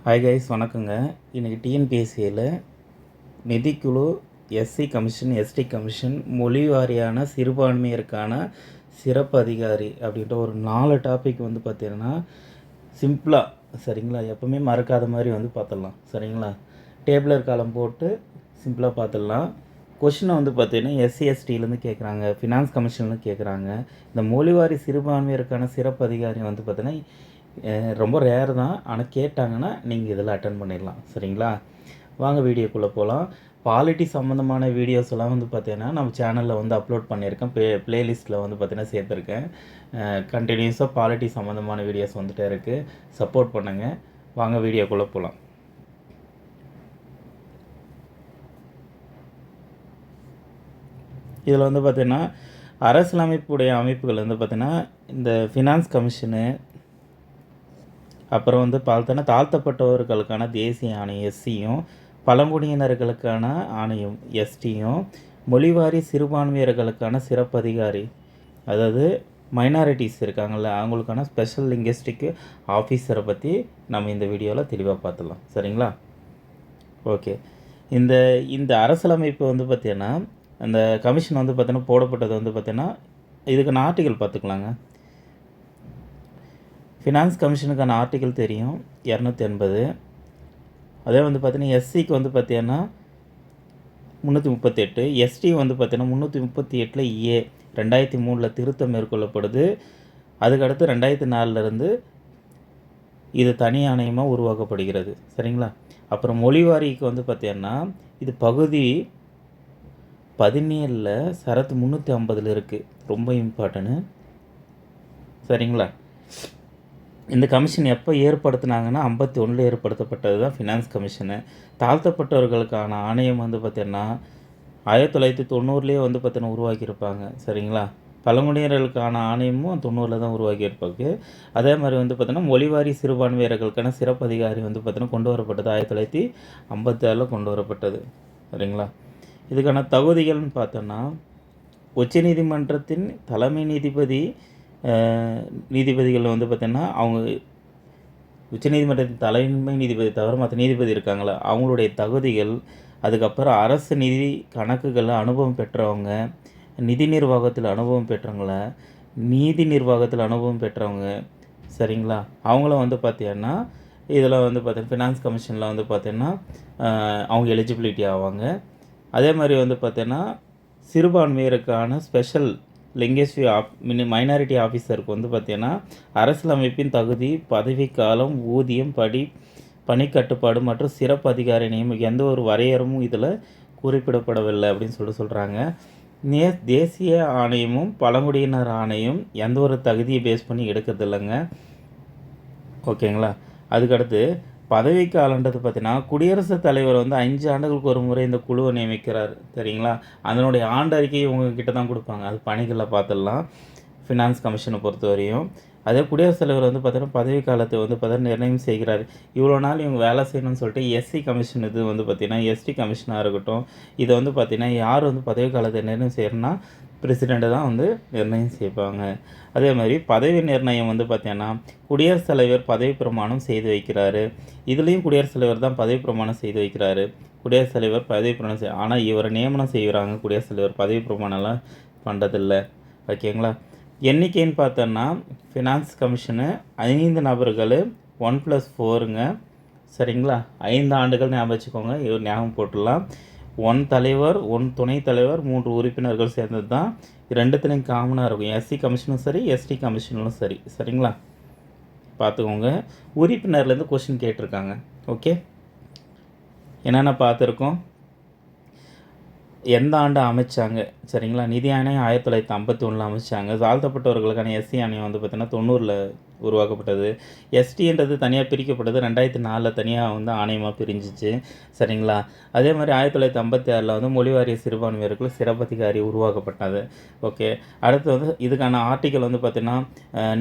Hi guys, வணக்கங்க. இன்றைக்கி டிஎன்பிஎஸ்சியில் நிதிக்குழு, SC commission, ST commission, மொழி வாரியான சிறுபான்மையருக்கான சிறப்பு அதிகாரி அப்படின்ற ஒரு 4 டாபிக் பார்த்திங்கன்னா சிம்பிளாக, சரிங்களா, எப்போவுமே மறக்காத மாதிரி பார்த்துடலாம். சரிங்களா, டேபிளர் காலம் போட்டு சிம்பிளாக பார்த்துடலாம். கொஷினை பார்த்திங்கன்னா எஸ்சி எஸ்டியிலேருந்து கேட்குறாங்க, ஃபினான்ஸ் கமிஷன்லேருந்து கேட்குறாங்க. இந்த மொழிவாரி சிறுபான்மையருக்கான சிறப்பு அதிகாரி பார்த்திங்கன்னா ரொம்ப ரேர் தான். ஆனால் கேட்டாங்கன்னா நீங்கள் இதில் அட்டன் பண்ணிடலாம். சரிங்களா, வாங்க வீடியோக்குள்ளே போகலாம். பாலிட்டி சம்மந்தமான வீடியோஸ் எல்லாம் பார்த்தீங்கன்னா நம்ம சேனலில் அப்லோட் பண்ணியிருக்கேன். ப்ளேலிஸ்ட்டில் பார்த்தீங்கன்னா சேர்த்துருக்கேன். கண்டினியூஸாக பாலிட்டி சம்மந்தமான வீடியோஸ் வந்துகிட்டே இருக்குது. சப்போர்ட் பண்ணுங்கள். வாங்க வீடியோக்குள்ளே போகலாம். இதில் பார்த்திங்கன்னா அரசியலமைப்புடைய அமைப்புகள் பார்த்திங்கன்னா இந்த ஃபினான்ஸ் கமிஷனு, அப்புறம் பார்த்தோன்னா தாழ்த்தப்பட்டவர்களுக்கான தேசிய ஆணையம் எஸ்சியும், பழங்குடியினர்களுக்கான ஆணையம் எஸ்டியும், மொழிவாரி சிறுபான்மையர்களுக்கான சிறப்பு அதிகாரி, அதாவது மைனாரிட்டிஸ் இருக்காங்கள்ல, அவங்களுக்கான ஸ்பெஷல் லிங்குவிஸ்டிக் ஆஃபீஸரை பற்றி நம்ம இந்த வீடியோவில் தெளிவாக பார்த்துடலாம். சரிங்களா, ஓகே. இந்த இந்த அரசியலமைப்பு பார்த்திங்கன்னா அந்த கமிஷன் பார்த்தீங்கன்னா போடப்பட்டது பார்த்திங்கன்னா இதுக்கான ஆர்டிகல் பார்த்துக்கலாங்க. ஃபினான்ஸ் கமிஷனுக்கான ஆர்டிக்கல் தெரியும் 280. அதே பார்த்தீங்கன்னா எஸ்சிக்கு பார்த்தீங்கன்னா 338, எஸ்டி பார்த்தீங்கன்னா 338 ஏ 2003 திருத்தம் மேற்கொள்ளப்படுது. அதுக்கடுத்து 2004 இது தனி ஆணையமாக உருவாக்கப்படுகிறது. சரிங்களா, அப்புறம் மொழிவாரிக்கு பார்த்தீங்கன்னா இது பகுதி 17 சரத்து 350 இருக்குது. ரொம்ப இம்பார்ட்டனு. சரிங்களா, இந்த கமிஷன் எப்போ ஏற்படுத்தினாங்கன்னா 51 ஏற்படுத்தப்பட்டது தான் ஃபினான்ஸ் கமிஷனு. தாழ்த்தப்பட்டவர்களுக்கான ஆணையம் பார்த்திங்கன்னா 1990 பார்த்தீங்கன்னா உருவாக்கியிருப்பாங்க. சரிங்களா, பழங்குடியினர்களுக்கான ஆணையமும் 90 தான் உருவாக்கியிருப்பாங்க. அதே மாதிரி பார்த்தீங்கன்னா மொழிவாரி சிறுபான்மையர்களுக்கான சிறப்பு அதிகாரி பார்த்தீங்கன்னா கொண்டு வரப்பட்டது 1956 கொண்டு வரப்பட்டது. சரிங்களா, இதுக்கான தகுதிகள்னு பார்த்தோன்னா உச்சநீதிமன்றத்தின் தலைமை நீதிபதிகள் பார்த்திங்கன்னா அவங்க உச்சநீதிமன்றத்தின் தலைமை நீதிபதி தவிர மற்ற நீதிபதி இருக்காங்களா, அவங்களுடைய தகுதிகள், அதுக்கப்புறம் அரசு நிதி கணக்குகளில் அனுபவம் பெற்றவங்க, நிதி நிர்வாகத்தில் அனுபவம் பெற்றவங்கள, நீதி நிர்வாகத்தில் அனுபவம் பெற்றவங்க. சரிங்களா, அவங்கள பார்த்தீங்கன்னா இதில் பார்த்தீங்கன்னா ஃபினான்ஸ் கமிஷனில் பார்த்தீங்கன்னா அவங்க எலிஜிபிலிட்டி ஆவாங்க. அதே மாதிரி பார்த்தீங்கன்னா சிறுபான்மையருக்கான ஸ்பெஷல் லிங்குவிஸ்டிக் மைனாரிட்டி ஆஃபீஸருக்கு பார்த்தீங்கன்னா அரசியலமைப்பின் தகுதி, பதவிக்காலம், ஊதியம், பணி கட்டுப்பாடு மற்றும் சிறப்பு அதிகாரி நியமனம் எந்த ஒரு வரையறமும் இதில் குறிப்பிடப்படவில்லை அப்படின்னு சொல்கிறாங்க. தேசிய ஆணையமும் பழங்குடியினர் ஆணையம் எந்த ஒரு தகுதியை பேஸ் பண்ணி எடுக்கிறது இல்லைங்க. ஓகேங்களா, அதுக்கடுத்து பதவிக்காலன்றது பார்த்தீங்கன்னா குடியரசுத் தலைவர் 5 ஆண்டுகளுக்கு ஒரு முறை இந்த குழுவை நியமிக்கிறார். சரிங்களா, அதனுடைய ஆண்டு அறிக்கையை உங்ககிட்ட தான் கொடுப்பாங்க. அது பணிகளில் பார்த்துடலாம் ஃபினான்ஸ் கமிஷனை பொறுத்த வரையும். அதே குடியரசுத் தலைவர் பார்த்தீங்கன்னா பதவி காலத்தை பார்த்தீங்கன்னா நிர்ணயம் செய்கிறார். இவ்வளோ நாள் இவங்க வேலை செய்யணும்னு சொல்லிட்டு எஸ்சி கமிஷன் இது பார்த்திங்கன்னா எஸ்டி கமிஷனாக இருக்கட்டும், இதை பார்த்திங்கன்னா யார் பதவி காலத்தை நிர்ணயம் செய்யணும்னா பிரசிடெண்ட்டு தான் நிர்ணயம் செய்வாங்க. அதே மாதிரி பதவி நிர்ணயம் பார்த்திங்கன்னா குடியரசுத் தலைவர் பதவி பிரமாணம் செய்து வைக்கிறாரு. இதுலேயும் குடியரசுத் தலைவர் தான் பதவி பிரமாணம் செய்து வைக்கிறாரு. குடியரசுத் தலைவர் பதவி பிரமாணம் ஆனால் இவரை நியமனம் செய்கிறாங்க. குடியரசுத் தலைவர் பதவி பிரமாணம்லாம் பண்ணுறதில்ல. ஓகேங்களா, எண்ணிக்கைன்னு பார்த்தோன்னா ஃபினான்ஸ் கமிஷனு 5 நபர்கள் 1+4ங்க. சரிங்களா, 5 ஆண்டுகள் ஞாபகம் வச்சுக்கோங்க. இவர் ஞாபகம் போட்டுடலாம். 1 தலைவர், 1 துணைத் தலைவர், 3 உறுப்பினர்கள் சேர்ந்தது தான். ரெண்டுத்துலையும் காமனாக இருக்கும். எஸ்சி கமிஷனும் சரி, எஸ்டி கமிஷனும் சரி. சரிங்களா, பார்த்துக்கோங்க. உறுப்பினர்லேருந்து கொஷின் கேட்டிருக்காங்க. ஓகே, என்னென்ன பார்த்துருக்கோம், எந்த ஆண்டு அமைச்சாங்க. சரிங்களா, நிதி ஆணையம் 1951 அமைச்சாங்க. தாழ்த்தப்பட்டவர்களுக்கான எஸ்சி ஆணையம் பார்த்திங்கன்னா 90 உருவாக்கப்பட்டது. எஸ்டின்றது தனியாக பிரிக்கப்பட்டது. 2004 தனியாக ஆணையமாக பிரிஞ்சிச்சு. சரிங்களா, அதே மாதிரி 1956 மொழிவாரிய சிறுபான்மையர்கள் சிறப்பதிகாரி உருவாக்கப்பட்டது. ஓகே, அடுத்து இதுக்கான ஆர்டிக்கல் பார்த்திங்கன்னா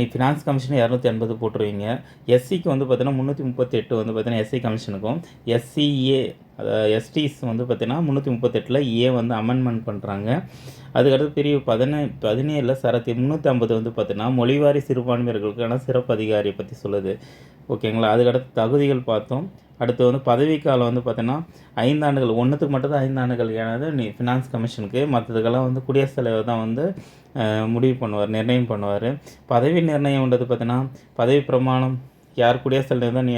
நீ ஃபினான்ஸ் கமிஷன் 280 போட்டுருவீங்க. எஸ்சிக்கு பார்த்திங்கன்னா 338 பார்த்திங்கன்னா எஸ்சி கமிஷனுக்கும், எஸ்சிஏ எஸ்டிஸ் வந்து பார்த்திங்கன்னா 338ல் ஏ வந்து அமெண்ட்மெண்ட் பண்ணுறாங்க. அதுக்கடுத்து பிரிவு 17 சரத்து 350 வந்து பார்த்திங்கன்னா மொழிவாரி சிறுபான்மையர்களுக்கான சிறப்பு அதிகாரியை பற்றி சொல்லுது. ஓகேங்களா. அதுக்கடுத்து தகுதிகள் பார்த்தோம். அடுத்து வந்து பதவிக்காலம் வந்து பார்த்தீங்கன்னா 5 ஆண்டுகள், ஒன்றுத்துக்கு மட்டும் தான் 5 ஆண்டுகள். ஏன்னா ஃபினான்ஸ் கமிஷனுக்கு, மற்றதுக்கெல்லாம் வந்து குடியரசுத் தலைவர் தான் வந்து முடிவு பண்ணுவார், நிர்ணயம் பண்ணுவார். பதவி நிர்ணயம்ன்றது பார்த்தீங்கன்னா பதவி பிரமாணம் யார் குடியரசுத் தலைவர் தான்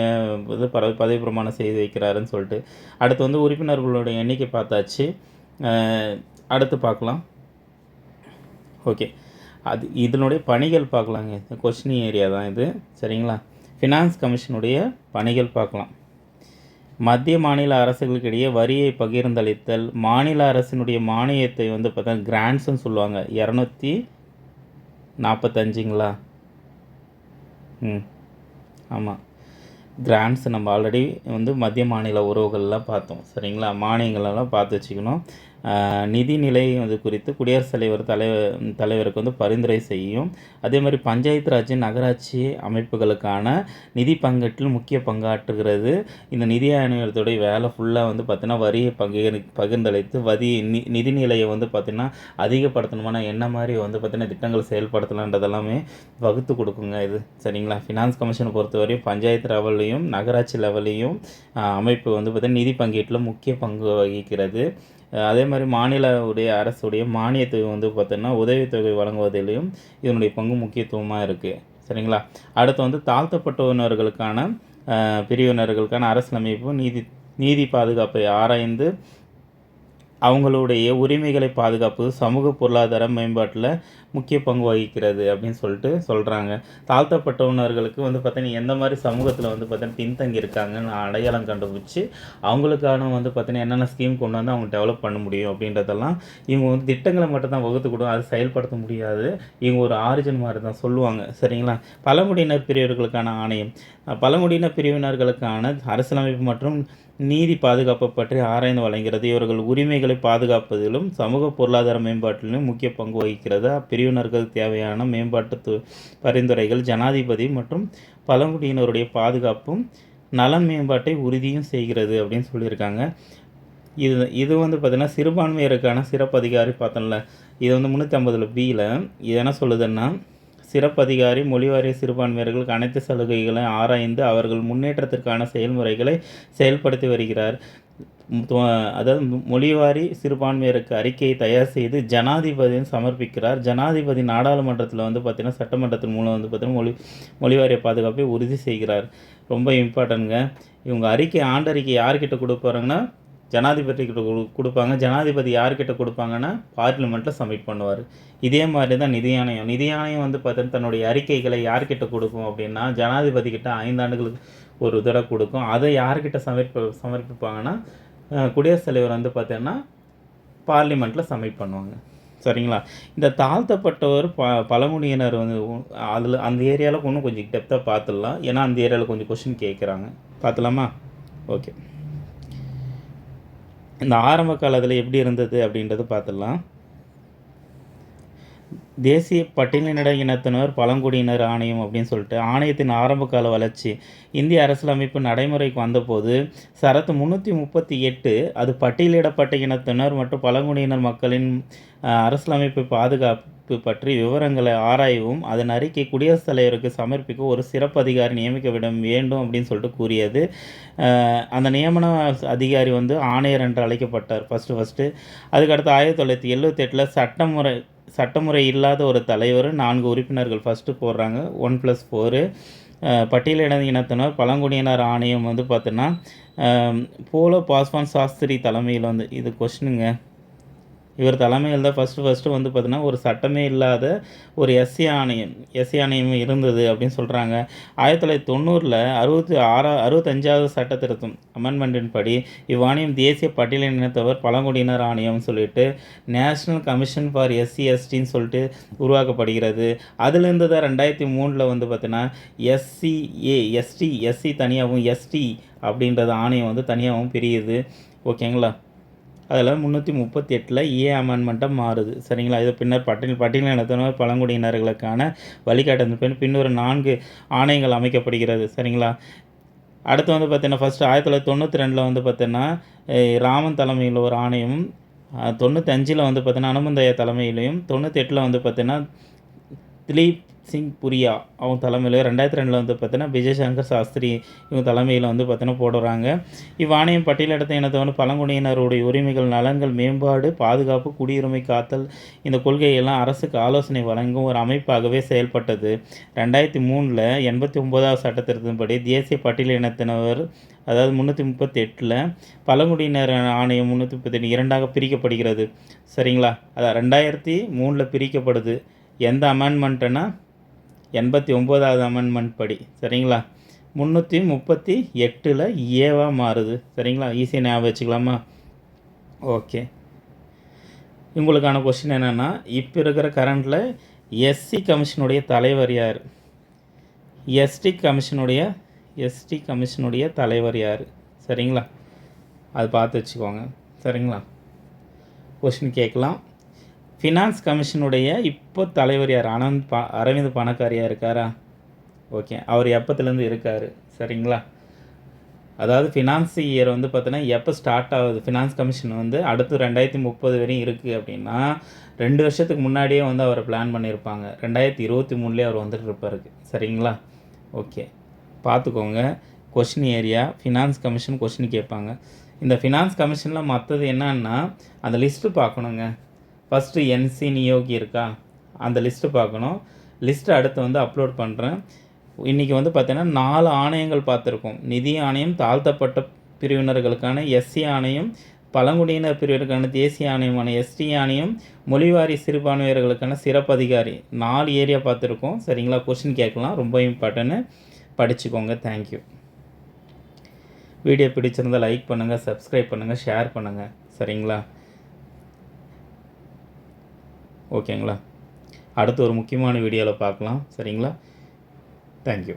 இது பதவி பிரமாணம் செய்து வைக்கிறாருன்னு சொல்லிட்டு. அடுத்து வந்து உறுப்பினர்களோட எண்ணிக்கை பார்த்தாச்சு. அடுத்து பார்க்கலாம். ஓகே, அது இதனுடைய பணிகள் பார்க்கலாங்க. கொஸ்டின் ஏரியா தான் இது, சரிங்களா. ஃபினான்ஸ் கமிஷனுடைய பணிகள் பார்க்கலாம். மத்திய மாநில அரசுகளுக்கு இடையே வரியை பகிர்ந்தளித்தல், மாநில அரசினுடைய மானியத்தை வந்து பார்த்தா கிராண்ட்ஸ்ன்னு சொல்லுவாங்க. 245ங்களா? ஆமாம், கிராண்ட்ஸ் நம்ம ஆல்ரெடி வந்து மத்திய மாநில உறவுகள்லாம் பார்த்தோம், சரிங்களா. மானியங்களெல்லாம் பார்த்து வச்சுக்கணும். நிதிநிலை அது குறித்து குடியரசுத் தலைவருக்கு வந்து பரிந்துரை செய்யும். அதே மாதிரி பஞ்சாயத்து ராஜ் நகராட்சி அமைப்புகளுக்கான நிதி பங்கீட்டில் முக்கிய பங்காற்றுகிறது. இந்த நிதி ஆணையத்துடைய வேலை ஃபுல்லாக வந்து பார்த்திங்கன்னா வரியை பகிர்ந்தளித்து நிதிநிலையை வந்து பார்த்திங்கன்னா அதிகப்படுத்தணுமானா என்ன மாதிரி வந்து பார்த்திங்கன்னா திட்டங்கள் செயல்படுத்தலான்றதெல்லாமே வகுத்து கொடுக்குங்க இது, சரிங்களா. ஃபினான்ஸ் கமிஷனை பொறுத்தவரையும் பஞ்சாயத்து லெவல்லையும் நகராட்சி லெவல்லையும் அமைப்பு வந்து பார்த்திங்கன்னா நிதி பங்கீட்டில் முக்கிய பங்கு வகிக்கிறது. அதே மாதிரி மாநில அரசுடைய மானியத்தை வந்து பார்த்திங்கன்னா உதவித்தொகை வழங்குவதிலையும் இதனுடைய பங்கு முக்கியத்துவமாக இருக்குது, சரிங்களா. அடுத்து வந்து தாழ்த்தப்பட்டவர்களுக்கான பிரிவினர்களுக்கான அரசியலமைப்பு நீதி பாதுகாப்பை ஆராய்ந்து அவங்களுடைய உரிமைகளை பாதுகாப்பு சமூக பொருளாதார மேம்பாட்டில் முக்கிய பங்கு வகிக்கிறது அப்படின்னு சொல்லிட்டு சொல்கிறாங்க. தாழ்த்தப்பட்டவர்களுக்கு வந்து பார்த்திங்கன்னா எந்த மாதிரி சமூகத்தில் வந்து பார்த்திங்கன்னா பின்தங்கி இருக்காங்கன்னு அடையாளம் கண்டுபிடிச்சி அவங்களுக்கான வந்து பார்த்திங்கன்னா என்னென்ன ஸ்கீம் கொண்டு வந்து அவங்க டெவலப் பண்ண முடியும் அப்படின்றதெல்லாம் இவங்க வந்து திட்டங்களை மட்டும் தான் வகுத்து கொடுக்கும், அது செயல்படுத்த முடியாது. இவங்க ஒரு ஆரிஜின் மாதிரி தான் சொல்லுவாங்க, சரிங்களா. பழங்குடியினர் பிரிவினர்களுக்கான ஆணையம், பழங்குடியினர் பிரிவினர்களுக்கான அரசியலமைப்பு மற்றும் நீதி பாதுகாப்பை பற்றி ஆராய்ந்து வழங்குகிறது. இவர்கள் உரிமைகளை பாதுகாப்பதிலும் சமூக பொருளாதார மேம்பாட்டிலும் முக்கிய பங்கு வகிக்கிறது. பிரிவினர்களுக்கு தேவையான மேம்பாட்டு பரிந்துரைகள் ஜனாதிபதி மற்றும் பழங்குடியினருடைய பாதுகாப்பும் நலன் மேம்பாட்டை உறுதியும் செய்கிறது அப்படின்னு சொல்லியிருக்காங்க. இது வந்து பார்த்திங்கன்னா சிறுபான்மையருக்கான சிறப்பு அதிகாரி பார்த்தோம்ல, இது வந்து 350 பியில் இது என்ன சொல்லுதுன்னா, சிறப்பு அதிகாரி மொழிவாரிய சிறுபான்மையர்களுக்கு அனைத்து சலுகைகளை ஆராய்ந்து அவர்கள் முன்னேற்றத்திற்கான செயல்முறைகளை செயல்படுத்தி வருகிறார். அதாவது மொழிவாரி சிறுபான்மையருக்கு அறிக்கையை தயார் செய்து ஜனாதிபதியும் சமர்ப்பிக்கிறார். ஜனாதிபதி நாடாளுமன்றத்தில் வந்து பார்த்திங்கன்னா சட்டமன்றத்தின் மூலம் வந்து பார்த்திங்கன்னா மொழிவாரிய பாதுகாப்பை உறுதி செய்கிறார். ரொம்ப இம்பார்ட்டன்ட்ங்க. இவங்க ஆண்டறிக்கை யார்கிட்ட கொடுப்பாருங்கன்னா ஜனாதிபதிக்கிட்ட கொடுப்பாங்க. ஜனாதிபதி யார்கிட்ட கொடுப்பாங்கன்னா பார்லிமெண்ட்டில் சப்மிட் பண்ணுவார். இதே மாதிரி தான் நிதி ஆணையம் வந்து பார்த்தீங்கன்னா தன்னுடைய அறிக்கைகளை யார்கிட்ட கொடுக்கும் அப்படின்னா ஜனாதிபதிக்கிட்ட 5 ஆண்டுகளுக்கு ஒரு தடவை கொடுக்கும். அதை யார்கிட்ட சமர்ப்பிப்பாங்கன்னா குடியரசுத் தலைவர் வந்து பார்த்தீங்கன்னா பார்லிமெண்ட்டில் சப்மிட் பண்ணுவாங்க, சரிங்களா. இந்த தாழ்த்தப்பட்டவர் பழங்குடியினர் வந்து அதில் அந்த ஏரியாவில் இன்னும் கொஞ்சம் டெப்த்தாக பார்த்துடலாம். ஏன்னா அந்த ஏரியாவில் கொஞ்சம் கொஷின் கேட்குறாங்க, பார்த்துலாமா? ஓகே, இந்த ஆரம்ப காலத்தில் எப்படி இருந்தது அப்படின்றத பார்த்துடலாம். தேசிய பட்டியலின இனத்தினர் பழங்குடியினர் ஆணையம் அப்படின்னு சொல்லிட்டு ஆணையத்தின் ஆரம்ப கால வளர்ச்சி. இந்திய அரசியலமைப்பு நடைமுறைக்கு வந்தபோது சரத்து 338 அது பட்டியலிடப்பட்ட இனத்தினர் மற்றும் பழங்குடியினர் மக்களின் அரசியலமைப்பு பாதுகாப்பு பற்றி விவரங்களை ஆராயவும் அதன் அறிக்கை குடியரசுத் தலைவருக்கு சமர்ப்பிக்க ஒரு சிறப்பு அதிகாரி நியமிக்க வேண்டும் அப்படின்னு சொல்லிட்டு கூறியது. அந்த நியமன அதிகாரி வந்து ஆணையர் என்று அழைக்கப்பட்டார் ஃபஸ்ட்டு. அதுக்கடுத்து 1978 சட்டமுறை இல்லாத ஒரு தலைவர் 4 உறுப்பினர்கள் ஃபஸ்ட்டு போடுறாங்க, 1+4. பட்டியலின இனத்தினர் பழங்குடியினர் ஆணையம் வந்து பார்த்தோன்னா போலோ பாஸ்வான் சாஸ்திரி தலைமையில் வந்து இது கொஸ்டினுங்க. இவர் தலைமையில் தான் ஃபஸ்ட்டு வந்து பார்த்தீங்கன்னா ஒரு சட்டமே இல்லாத ஒரு எஸ்சி ஆணையம் இருந்தது அப்படின்னு சொல்கிறாங்க. 1990 65வது சட்ட திருத்தம் அமெண்ட்மெண்ட்டின் படி இவ்வாணையம் தேசிய பட்டியலின இனத்தவர் பழங்குடியினர் ஆணையம்னு சொல்லிட்டு நேஷ்னல் கமிஷன் ஃபார் SC/STன்னு சொல்லிட்டு உருவாக்கப்படுகிறது. அதுலேருந்து தான் 2003 வந்து பார்த்தீங்கன்னா SC தனியாகவும் ST அப்படின்றது ஆணையம் வந்து தனியாகவும் பிரியுது, ஓகேங்களா. அதில் 338 ஏ அமெண்ட்மெண்ட்டாக மாறுது, சரிங்களா. இது பின்னர் பட்டியலின இனத்தினர் பழங்குடியினர்களுக்கான வழிகாட்டுதல் பின்வரும் 4 ஆணையங்கள் அமைக்கப்படுகிறது, சரிங்களா. அடுத்து வந்து பார்த்தீங்கன்னா, ஃபஸ்ட்டு 1992 வந்து பார்த்தீங்கன்னா, ராமன் தலைமையில் ஒரு ஆணையமும், 95ல் வந்து பார்த்தீங்கன்னா, அனுமந்தய்யா தலைமையிலயும், 98ல் வந்து பார்த்தீங்கன்னா, திலீப் சிங் புரியா அவங்க தலைமையில், 2002ல் வந்து பார்த்தீங்கன்னா, விஜய் சங்கர் சாஸ்திரி இவங்க தலைமையில் வந்து பார்த்தீங்கன்னா போடுறாங்க. இவ்வாணையம் பட்டியலிடத்த இனத்தவன பழங்குடியினருடைய உரிமைகள், நலன்கள், மேம்பாடு, பாதுகாப்பு, குடியுரிமை காத்தல் இந்த கொள்கையெல்லாம் அரசுக்கு ஆலோசனை வழங்கும் ஒரு அமைப்பாகவே செயல்பட்டது. 2003ல் 89வது சட்டத்திருத்தத்தின்படி தேசிய பட்டியலினத்தினர், அதாவது 338ல் பழங்குடியினர் ஆணையம் 338 2ஆக பிரிக்கப்படுகிறது. சரிங்களா? அதான் 2003ல் பிரிக்கப்படுது. எந்த அமெண்ட்மெண்ட்டுன்னா 89வது அமெண்ட்மெண்ட் படி. சரிங்களா? 338ல் ஏவா மாறுது. சரிங்களா? ஈஸியாக ஞாபகம் வச்சுக்கலாமா? ஓகே. உங்களுக்கான கொஸ்டின் என்னென்னா, இப்போ இருக்கிற கரண்டில் எஸ்சி கமிஷனுடைய தலைவர் யார்? எஸ்டி கமிஷனுடைய தலைவர் யார்? சரிங்களா? அது பார்த்து வச்சுக்கோங்க. சரிங்களா? கொஸ்டின் கேட்கலாம். ஃபினான்ஸ் கமிஷனுடைய இப்போ தலைவர் யார்? அரவிந்த் பணக்காரியா இருக்காரா? ஓகே. அவர் எப்பத்துலேருந்து இருக்கார்? சரிங்களா? அதாவது ஃபினான்ஸ் இயர் வந்து பார்த்தீங்கன்னா, எப்போ ஸ்டார்ட் ஆகுது? ஃபினான்ஸ் கமிஷன் வந்து அடுத்து 2030 வரையும் இருக்குது அப்படின்னா, 2 வருஷத்துக்கு முன்னாடியே வந்து அவரை பிளான் பண்ணியிருப்பாங்க. 2023லேயே அவர் வந்துட்டு இருப்பாருக்கு. சரிங்களா? ஓகே. பார்த்துக்கோங்க. Question area finance commission question கேட்பாங்க. இந்த ஃபினான்ஸ் கமிஷனில் மற்றது என்னன்னா, அந்த லிஸ்ட்டு பார்க்கணுங்க. ஃபஸ்ட்டு என்சி நியோகி இருக்கா? அந்த லிஸ்ட்டு பார்க்கணும். லிஸ்ட்டு அடுத்து வந்து அப்லோட் பண்ணுறேன். இன்றைக்கி வந்து பார்த்தீங்கன்னா 4 ஆணையங்கள் பார்த்துருக்கோம். நிதி ஆணையம், தாழ்த்தப்பட்ட பிரிவினர்களுக்கான எஸ்சி ஆணையம், பழங்குடியினர் பிரிவினருக்கான தேசிய ஆணையமான எஸ்டி ஆணையம், மொழிவாரி சிறுபான்மையர்களுக்கான சிறப்பு அதிகாரி 4 ஏரியா பார்த்துருக்கோம். சரிங்களா? கொஷின் கேட்கலாம். ரொம்ப இம்பார்ட்டன்ட்டு. படிச்சுக்கோங்க. தேங்க்யூ. வீடியோ பிடிச்சிருந்தால் லைக் பண்ணுங்கள், சப்ஸ்கிரைப் பண்ணுங்கள், ஷேர் பண்ணுங்கள். சரிங்களா? ஓகேங்களா? அடுத்து ஒரு முக்கியமான வீடியோவில் பார்க்கலாம். சரிங்களா? தேங்க்யூ.